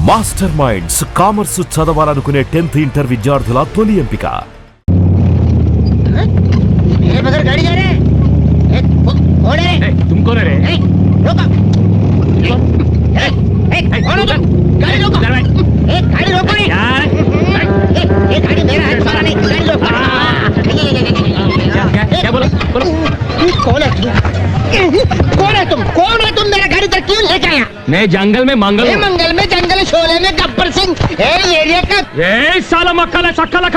Master minds commerce చదవాలనుకునే 10th inter విద్యార్థుల తొలి ఎంపిక. मैं जंगल में मंगल में जंगल शोले में गब्बर सिंह एरिया का साला मक्खला चक्खला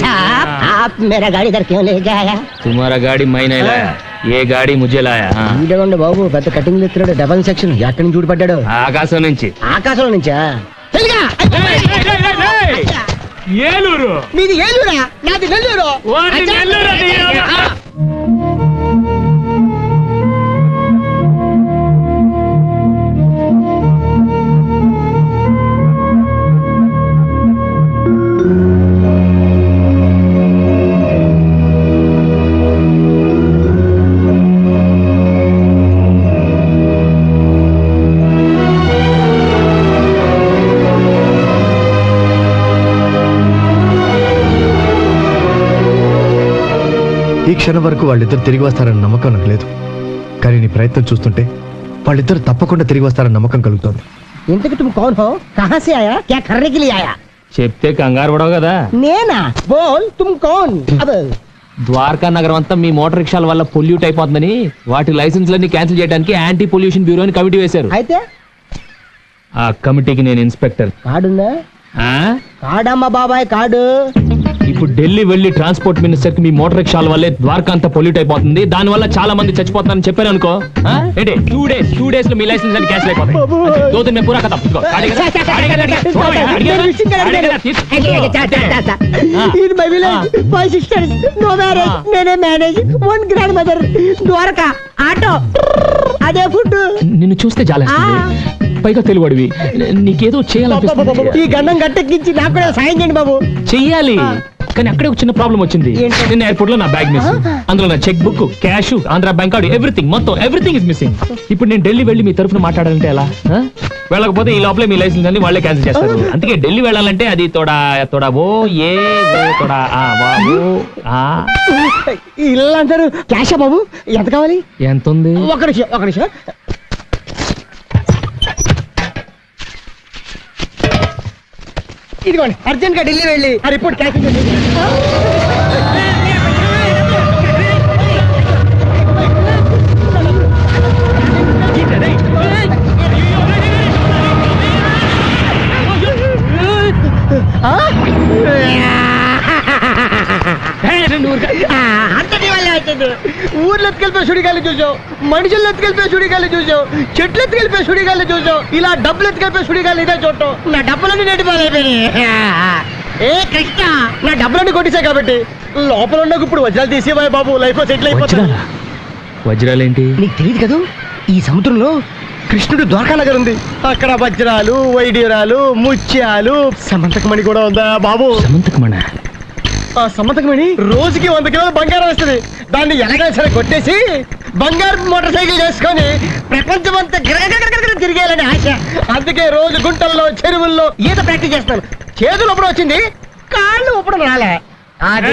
साहब आप मेरा गाड़ी इधर क्यों ले गया? तुम्हारा गाड़ी मैं नहीं लाया, ये गाड़ी मुझे लाया. బాబు పెద్ద కటింగ్ ఎత్తున్నాడు. డబల్ సెక్షన్ ఎక్కడి నుంచి చూడబడ్డాడు? ఆకాశం నుంచి. ఆకాశంలో నుంచా? ఏలూరు. మీది ఏలూరా? నాది నెల్లూరు. ఈ క్షణం వరకు వాళ్ళిద్దరు తిరిగి వస్తారన్న నమ్మకం నాకు లేదు, కానీ నీ ప్రయత్నం చూస్తుంటే వాళ్ళిద్దరు తప్పకుండా తిరిగి వస్తారన్న నమ్మకం కలుగుతోంది. ఇంతకు तुम कौन हो? कहां से आया? क्या करने के लिए आया? చెప్తే కంగారు పడవు కదా. నేనా? బోల్ तुम कौन? अब ద్వారకా నగరం అంతా మీ మోటార్ రిక్షాల వల్ల పొల్యూట్ అయిపోతుందని వాటి లైసెన్స్లన్నీ క్యాన్సిల్ చేయడానికి యాంటీ పొల్యూషన్ బ్యూరో అని కమిటీ వేశారు. అయితే ఆ కమిటీకి నేను ఇన్స్పెక్టర్. కాడుందా? కాడమ్మా బాబాయ్ కాడు. ఇప్పుడు ఢిల్లీ వెళ్లి ట్రాన్స్పోర్ట్ మినిస్టర్ కి మీ మోటార్ రిక్షాల వల్లే ద్వారకా అంతా పొల్యూట్ అయిపోతుంది, దాని వల్ల చాలా మంది చచ్చిపోతారని చెప్పారు అనుకో. ఏంటి 2 days లో మీ లైసెన్స్ అన్ని క్యాన్సిల్ అయిపోతాయి. దో దిన్ మే పూరా ఖతం. In my village, 5 sisters, no marriage, నేనే manage, 1 grand mother, Dwaraka, auto, అదే ఫుడ్. నిన్ను చూస్తే జాలేస్తుంది, పైగా తెలుగుడివి, నీకేదో చేయాలనిపిస్తుంది. ఈ గండం గట్టెక్కించి నాకు కూడా సాయం చేయండి బాబు. చెయ్యాలి, కానీ అక్కడే ఒక చిన్న ప్రాబ్లం వచ్చింది. నిన్న ఎయిర్పోర్ట్ లో నా బ్యాగ్ మిస్, అందులో నా cheque book, cash, Andhra bank card, everything, మొత్తం ఎవ్రీథింగ్ ఇస్ మిస్సింగ్. ఇప్పుడు నేను ఢిల్లీ వెళ్ళి మీ తరఫున మాట్లాడాలంటే ఎలా? వెళ్ళకపోతే ఈ లోపలే మీ లైసెన్స్ అన్ని వాళ్ళే క్యాన్సిల్ చేస్తారు. అందుకే ఢిల్లీ వెళ్ళాలంటే అది తోడా ఓ ఏ తోడా ఇల్లు అంటారు. క్యాషా బాబు? ఎంత కావాలి? ఎంత ఉంది? ఒక నిమిషం. ఇదిగోండి, అర్జెంట్ గా ఢిల్లీ వెళ్ళి ఆ రిపోర్ట్ క్యాన్సిల్ చేయండి. ఊర్లో ఎత్తుకెళ్ళిపోయి సుడిగాలి చూసావు, మనుషులు ఎత్తుకెళ్ళిపోయి సుడిగాలి చూసావు, చెట్లు ఎత్తుకెళ్ళిపోయి సుడిగాలి చూసావు, ఇలా డబ్బులు ఎత్తుకెళ్ళిపోయి సుడిగాలి ఇదే చూడటం. నా డబ్బులన్నీ నెట్టిపోయినాయి. ఏ కృష్ణ, నా డబ్బులన్నీ కొట్టేశాయి కాబట్టి లోపల ఉన్న ఇప్పుడు వజ్రాలు తీసేవాయి బాబు, లైఫ్ సెటిల్ అయిపోతుంది. వజ్రాలేంటి నీకు తెలియదు కదా, ఈ సముద్రంలో కృష్ణుడు ద్వారకా నగర్ ఉంది, అక్కడ వజ్రాలు, వైడ్యూరాలు, ముత్యాలు, సమంతకమణి కూడా ఉందా బాబు? సమంతకమణి? ఆ సమంతకమణి రోజుకి 100 కిలోల బంగారం వస్తుంది. దాన్ని ఎలాగైనా సరే కొట్టేసి బంగారు మోటార్ సైకిల్ చేసుకొని ప్రపంచం అంతా తిరిగేయాలని ఆశ. అందుకే రోజు గుంటల్లో, చెరువుల్లో ఈత ప్రాక్టీస్ చేస్తాను. చేతులు ఒప్పుడు వచ్చింది, కాళ్ళు ఒప్పుడు రాలే. అది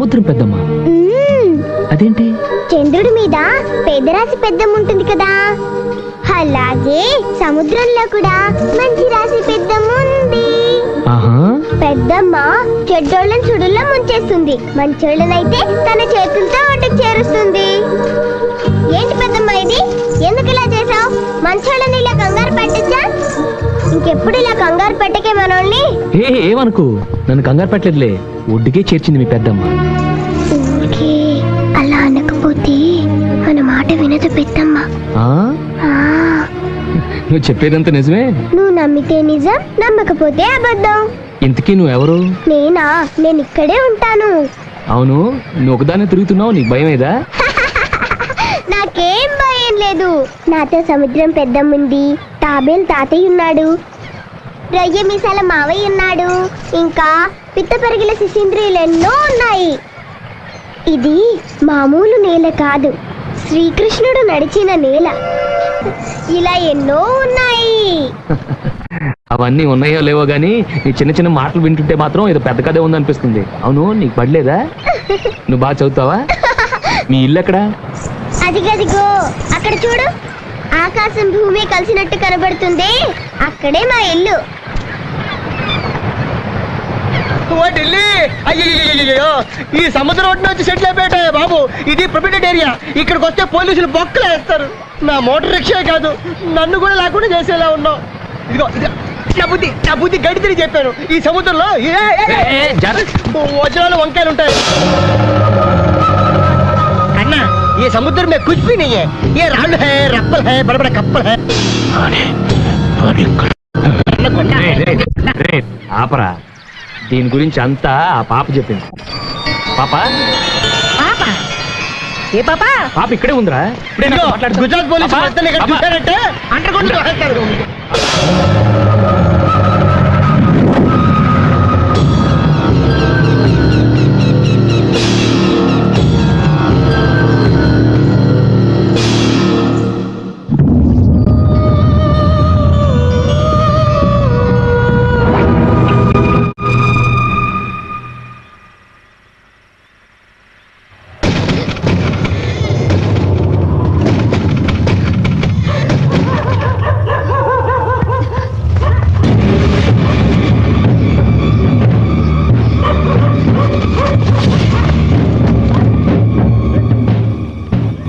సముద్రం పెద్దమ్మ మ్మ్. అదేంటి? చంద్రుడి మీద పెద్దరాశి పెద్దమ్మ ఉంటుంది కదా, అలాగే సముద్రంలో కూడా మంచి రాశి పెద్దమ్మ ఉంది. ఆహా, పెద్దమ్మ చెడ్డోళ్ళని సుడుల్లో ముంచేస్తుంది, మంచోళ్ళనైతే తన చేతులతో ఒడ్డుకు చేరుస్తుంది. ఏంటి పెద్దమ్మ ఇది, ఎందుకు ఇలా చేసావు? మంచోళ్ళని ఇలా కంగారు పెట్టచ్చా? ఇంకెప్పుడు ఇలా కంగారు పెట్టకే మనల్ని. ఏమనుకు, నన్ను కంగారు పెట్టలేదులే, ఒడ్డుకే చేర్చింది మీ పెద్దమ్మ. ఊరికే అలా అనకపోతే మన మాట వినదు పెద్దమ్మ. ఆ? ఆ, నువ్వు చెప్పేదంతా నిజమే? నువ్వు నమ్మితే నిజం, నమ్మకపోతే అబద్ధం. ఇంతకీ నువ్వెవరు? నేను ఇక్కడే ఉంటాను. అవును, నువ్వు ఒకదాన్ని తిరుగుతున్నావు, నీకు భయం ఏదా? నాకేం భయం లేదు. నాతో సముద్రం పెద్దమ్ముంది, తాబేలు తాతయ్య ఉన్నాడు, రొయ్య మీసాల మావయ్య ఉన్నాడు, ఇంకా పిత్త పరిగిల శిశీంద్రియులు ఎన్నో ఉన్నాయి. ఇది మామూలు నేల కాదు, శ్రీకృష్ణుడు నడిచిన నేల. ఇలా ఎన్నో ఉన్నాయి. అవన్నీ ఉన్నాయో లేవో గానీ నీ చిన్న చిన్న మాటలు వింటుంటే మాత్రం ఏదో పెద్ద కథే ఉందనిపిస్తుంది. అవును, నీకు పడలేదా? నువ్వు బాగా చదువుతావా? మీ ఇల్లు ఎక్కడా? అదిగదిగో అక్కడ చూడు, ఆకాశం భూమి కలిసినట్టు కనబడుతుంది, అక్కడే మా ఇల్లు. ఓ ఢిల్లీ, అయ్యో ఈ సముద్రం ఒడ్డున వచ్చి సెటిల్ అయిపోయాయి బాబు. ఇది ప్రొటెక్టెడ్ ఏరియా, ఇక్కడికి వస్తే పోలీసులు బొక్కలు వేస్తారు. నా మోటార్ రిక్షా కాదు, నన్ను కూడా లేకుండా చేసేలా ఉన్నావు. ఇదిగో నా బుద్ధి గడితిని చెప్పాను. ఈ సముద్రంలో వజ్రాలు వంకాయలు ఉంటాయి అన్నా. ये समुद्र में कुछ भी नहीं है, ये राल है, रप्पल है, बड़े बड़े कप्पल है. ఆపరా, దీని గురించి అంతా ఆ పాప చెప్పింది. పాప ఏ పాప? పాప ఇక్కడే ఉందిరా. ఇప్పుడే నాతో మాట్లాడుతా. గుజరాత్ పోలీసు పాప, వస్తే ఇక్కడ పాప. చూశారంటే అంటకుండా రాస్తారు.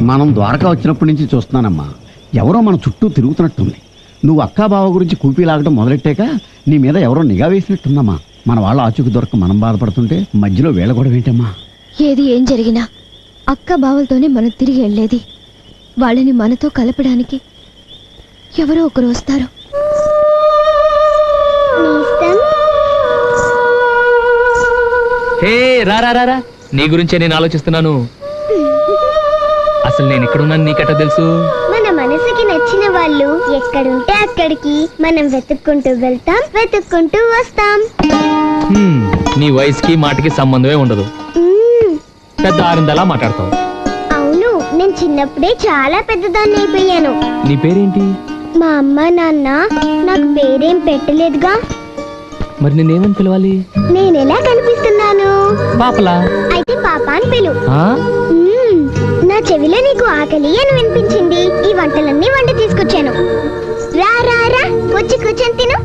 మనం ద్వారకా వచ్చినప్పటి నుంచి చూస్తున్నానమ్మా, ఎవరో మన చుట్టూ తిరుగుతున్నట్టుంది. నువ్వు అక్కా బావ గురించి కూపీ లాగడం మొదలెట్టాక నీ మీద ఎవరో నిఘా వేసినట్టుందమ్మా. మన వాళ్ళ ఆచూకు దొరక మనం బాధపడుతుంటే మధ్యలో వేళ కూడా ఏంటమ్మా? ఏది ఏం జరిగినా అక్క బావలతోనే మనం తిరిగి వెళ్ళేది. వాళ్ళని మనతో కలపడానికి ఎవరో ఒకరు వస్తారు. హే రా రా రా రా, నీ గురించే నేను ఆలోచిస్తున్నాను. అసలు నేను ఇక్కడున్నాను నీకెట్టా తెలుసు? మన మనసుకి నచ్చిన వాళ్ళు ఎక్కడుంటే అక్కడికి మనం వెతుక్కుంటూ వెళ్తాం, వెతుక్కుంటూ వస్తాం. నీ వయసుకి మాటకి సంబంధమే ఉండదు. మ్మ్. పెద్ద ఆరిందలా మాట్లాడతావు. అవును, నేను చిన్నప్పుడే చాలా పెద్దదాన్ని అయిపోయాను. నీ పేరేంటి? మా అమ్మ నాన్న నాకు పేరేం పెట్టలేదుగా, మరి నేనేమని పిలవాలి? నేనెలా కనిపిస్తున్నాను? పాపలా? అయితే పాప అని పిలు. ఆ? మ్మ్. నా చెవిలో నీకు ఆకలి అని వినిపించింది, ఈ వంటలన్నీ వండి తీసుకొచ్చాను. రా రా రా, వచ్చి కూర్చొని తిను.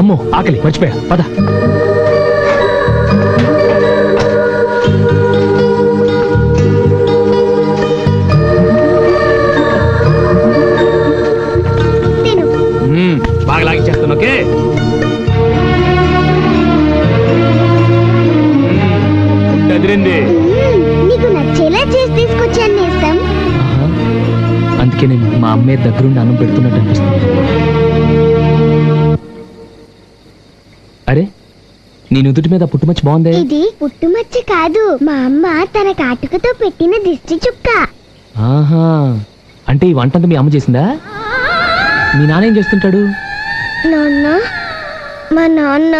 అమ్మో ఆకలి, మర్చిపోయా, పద. తిను. బాగా లాగించేస్తాను, ఓకే? అదిరింది. నీకు నచ్చేలా చేసి తీసుకొచ్చాను నేస్తం. అందుకే నేను మా అమ్మే దగ్గరుండి అన్నం పెడుతున్నట్టు అనిపిస్తుంది. అరే, నీ నుదుటి మీద పుట్టుమచ్చి బాగుంది. ఇది పుట్టుమచ్చ కాదు, మా అమ్మ తన కాటుకతో పెట్టిన దిష్టి చుక్క. ఆహా, అంటే ఈ వంటంతా మీ అమ్మ చేసిందా? మీ నాన్న ఏం చేస్తుంటాడు? నాన్న, మా నాన్న.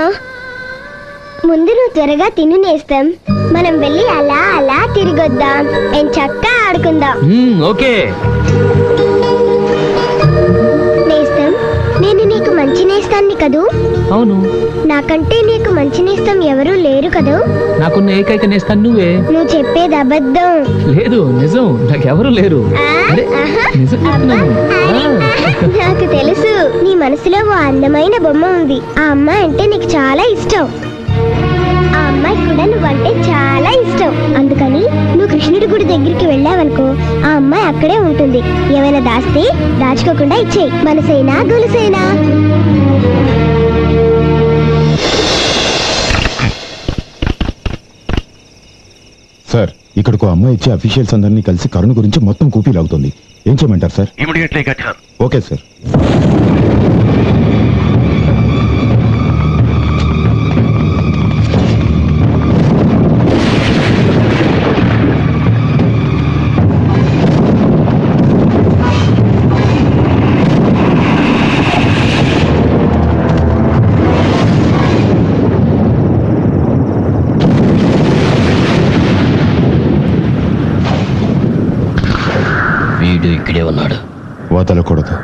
ముందు నువ్వు త్వరగా తిను నేస్తం, మనం వెళ్ళి అలా అలా తిరిగొద్దాం, చక్కగా ఆడుకుందాం. ఓకే. నేస్తం, నేను నీకు మంచి నేస్తాన్ని కదూ. అవును, నాకంటే నీకు మంచి నేస్తం ఎవరూ లేరు కదూ. నాకున్న ఏకైక నేస్తాను నువ్వే. నువ్వు చెప్పేది అబద్ధం. లేదు, నిజం, నాకెవరు లేరు. అరే, నిజం చెప్తున్నాను. నాకు తెలుసు, నీ మనసులో ఓ అందమైన బొమ్మ ఉంది. ఆ అమ్మాయి అంటే నీకు చాలా ఇష్టం. ఆ అమ్మాయి కూడా నువ్వంటే చాలా ఇష్టం. అందుకని నువ్వు కృష్ణుడి గుడి దగ్గరికి వెళ్ళావనుకో, ఆ అమ్మాయి అక్కడే ఉంటుంది. ఏమైనా దాస్తే దాచుకోకుండా ఇచ్చేయి. మనసైనా గొలుసైనా. సార్, ఇక్కడికి అమ్మాయి ఇచ్చే అఫీషియల్స్ అందరినీ కలిసి కరుణ గురించి మొత్తం కూపీ లాగుతుంది. ఏం చేయమంటారు సార్? Okay sir. వీడు ఇక్కడే ఉన్నాడు. వదలకూడదు.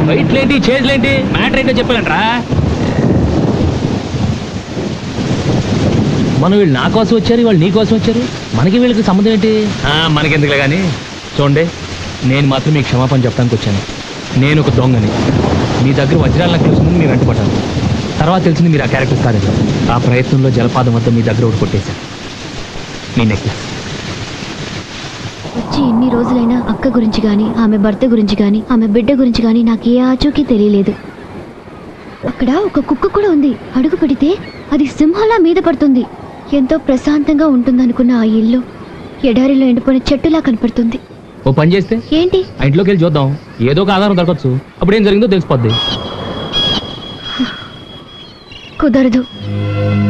ఫైట్లేంటి, చేజ్లేంటి, మ్యాటర్ ఏంటో చెప్పాలంట్రా. మనం వీళ్ళు నా కోసం వచ్చారు, వాళ్ళు నీ కోసం వచ్చారు. మనకి వీళ్ళకి సంబంధం ఏంటి? మనకెందుకులే కానీ. చూడండి, నేను మాత్రం మీకు క్షమాపణ చెప్పడానికి వచ్చాను. నేను ఒక దొంగని. మీ దగ్గర వజ్రాలు నాకు తెలుసుకుని మీరు అంటుపడ్డాను. తర్వాత తెలిసింది మీరు ఆ క్యారెక్టర్ కాదు. ఆ ప్రయత్నంలో జలపాతం వద్ద మీ దగ్గర ఒకటి కొట్టేశాను, మీ నెక్లెస్. వచ్చి ఎన్ని రోజులైనా అక్క గురించి గాని, ఆమె భర్త గురించి గాని, ఆమె బిడ్డ గురించి గాని నాకు ఏ ఆచూకీ తెలియలేదు. అక్కడ ఒక కుక్క కూడా ఉంది. అడుగు పెడితే అది సింహంలా మీద పడుతుంది. ఎంతో ప్రశాంతంగా ఉంటుందనుకున్న ఆ ఇల్లు ఎడారిలో ఎండిపోయిన చెట్టులా కనపడుతుంది. ఓ పని చేస్తే ఏంటి? ఆ ఇంట్లోకి వెళ్ళి చూద్దాం, ఏదో ఒక ఆధారం దొరకచ్చు. అప్పుడు ఏం జరిగిందో తెలిసిపోద్ది. కుదరదు.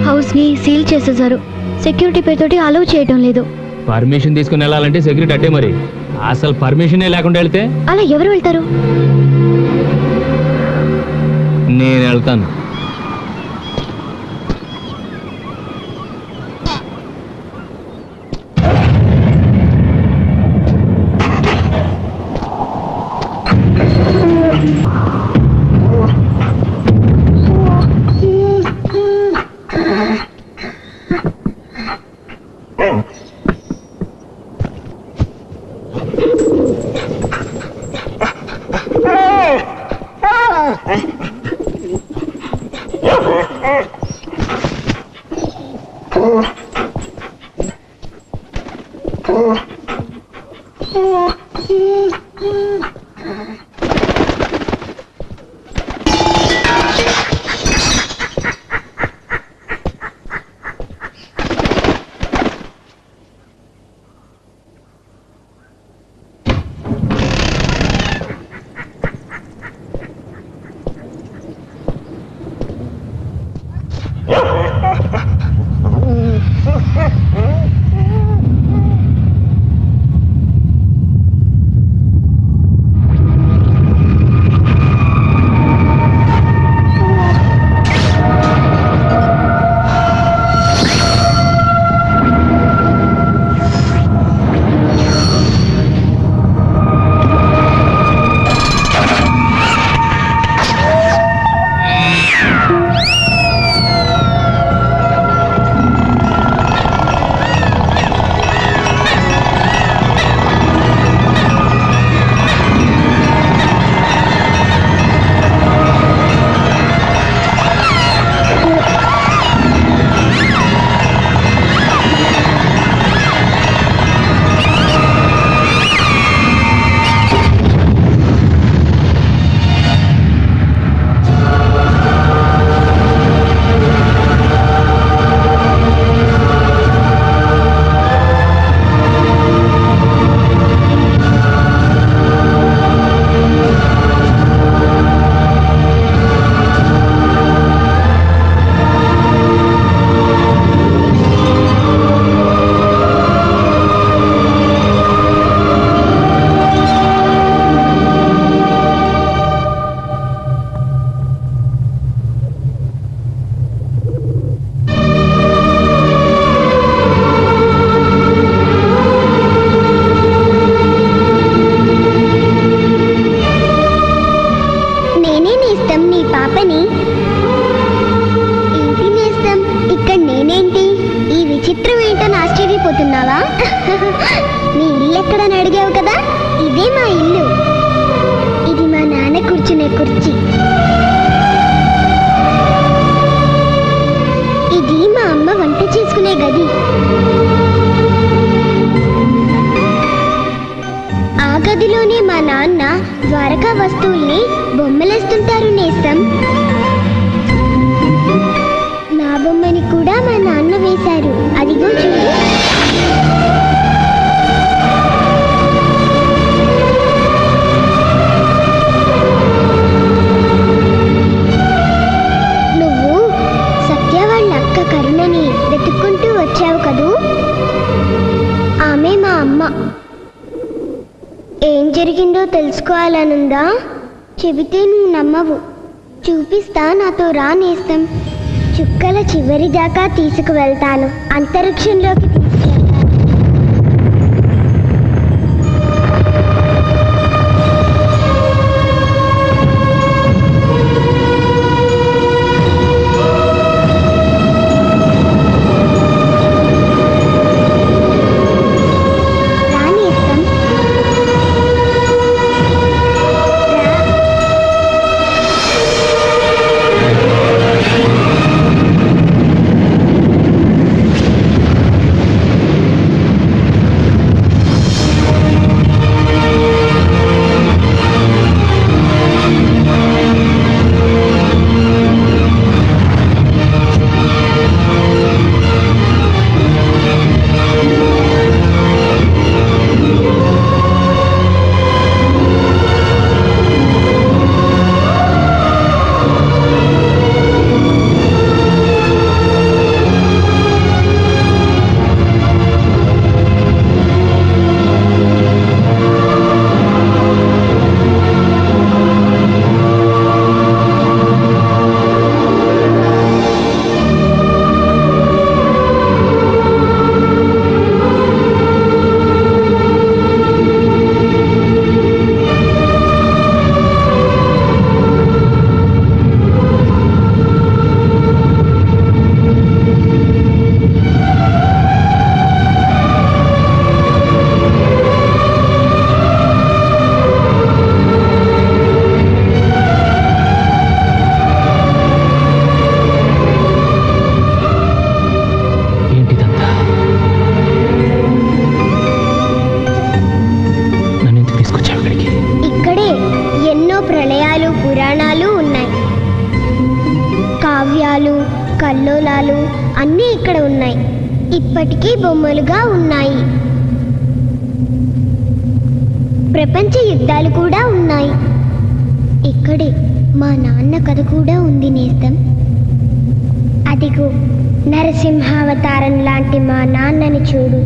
హౌస్ ని సీల్ చేసేసారు. సెక్యూరిటీ పేరుతోటి అలౌ చేయడం లేదు. పర్మిషన్ తీసుకుని వెళ్ళాలంటే సెక్యూరిటీ అట్టే. మరి అసలు పర్మిషనే లేకుండా వెళ్తే అలా ఎవరు వెళ్తారు? నేను వెళ్తాను. వాళ్ళని. ఏంటి నేస్తం, ఇక్కడ నేనేంటి? ఈ విచిత్రం ఏంటని ఆశ్చర్యపోతున్నావా? నీ ఇల్లు ఎక్కడని అడిగావు కదా, ఇదే మా ఇల్లు. ఇది మా నాన్న కూర్చునే కుర్చీ. ఇది మా అమ్మ వంట చేసుకునే గది. ఆ గదిలోనే మా నాన్న ద్వారకా వస్తువుల్ని బొమ్మలేస్తుంటారు నేస్తం. నా బొమ్మని కూడా మా నాన్న వేశారు, అదిగో చూడు. నువ్వు సత్య వాళ్ళ అక్క కరుణని వెతుక్కుంటూ వచ్చావు కదూ, ఆమె మా అమ్మ. ఏం జరిగిందో తెలుసుకోవాలనుందా? చెబితే నువ్వు నమ్మవు. చూపిస్తా, నాతో రా నేస్తం. చుక్కల చివరి దాకా తీసుకువెళ్తాను, అంతరిక్షంలోకి తీసుకెళ్తాను. రా నేస్తం. ఏంటిదంతా? నన్ను ఎందుకు తీసుకొచ్చావు ఇక్కడికి? ఇక్కడే ఎన్నో ప్రళయాలు, పురాణాలు ఉన్నాయి. కావ్యాలు, కల్లోలాలు అన్నీ ఇక్కడ ఉన్నాయి. ఇప్పటికీ బొమ్మలుగా ఉన్నాయి. ప్రపంచ యుద్ధాలు కూడా ఉన్నాయి. ఇక్కడే మా నాన్న కథ కూడా ఉంది నేస్తం. అదిగో నరసింహావతారం లాంటి మా నాన్నని చూడు.